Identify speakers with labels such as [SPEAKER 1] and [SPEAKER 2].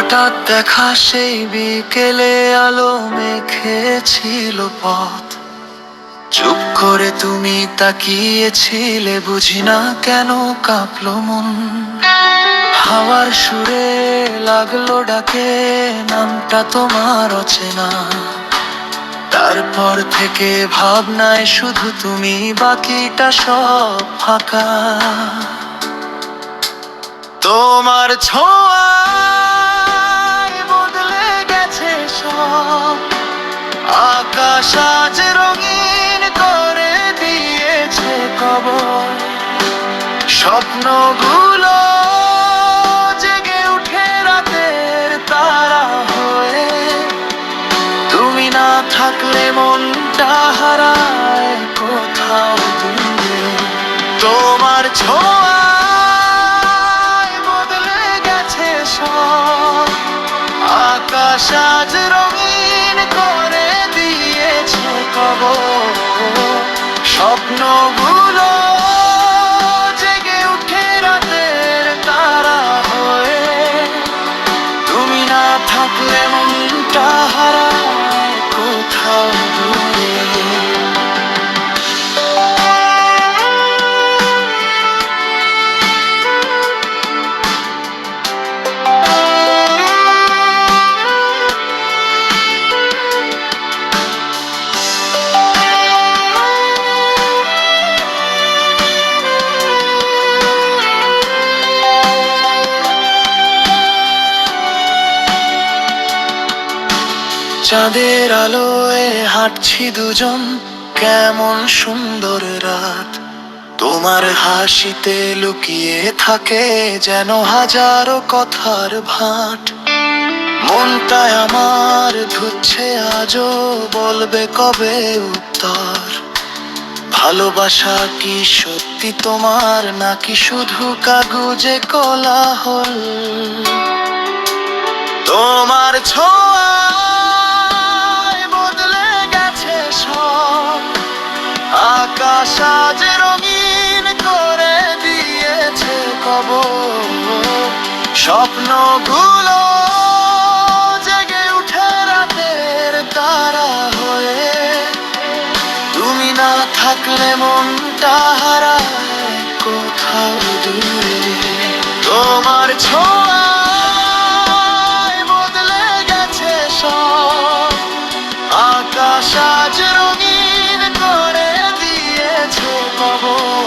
[SPEAKER 1] হঠাৎ দেখা সেই বিকেলে আলো মেখেছিল পথ। চুপ করে তুমি তাকিয়েছিলে, বুঝি না কেন কাঁপলো মন। হাওয়ার সুরে লাগলো ডাকে, নামটা তোমার অচেনা। তারপর থেকে ভাবনায় শুধু তুমি, বাকিটা সব ফাঁকা। তোমার ছোঁয়ায় বদলে গেছে সব, আকাশ আজ রঙিন করে দিয়েছে কবর। স্বপ্নগুলো জেগে উঠে রাতের তারা হয়ে, তুমি না থাকলে মনটা হারায় কোথাও দূরে। তোমার ছোঁয়ায় বদলে গেছে সব, আকাশ আজ রঙিন করে দিয়েছে কবর। স্বপ্নগুলো জেগে উঠে রাতের তারা হয়ে, তুমি না থাকলে মনটা হারায় কোথাও দূরে। চাঁদের আলোয় হাঁটছি দুজন, কেমন সুন্দর রাত। তোমার হাসিতে লুকিয়ে থাকে যেন হাজারো কথার ভাট। মনটায় আমার ধুচ্ছে আজও, বলবে কবে উত্তর। ভালোবাসা কি সত্যি তোমার, নাকি শুধু কাগজে কোলাহল? তোমার ছোঁয়ায় বদলে গেছে সব, আকাশ আজ রঙিন করে দিয়েছে কবর। স্বপ্নগুলো জেগে উঠে রাতের তারা হয়ে, তুমি না থাকলে মনটা হারায় কোথাও দূরে। তোমার ছোঁয়ায় বদলে গেছে সব, আকাশ আজ রঙিন করে দিয়েছে কবর।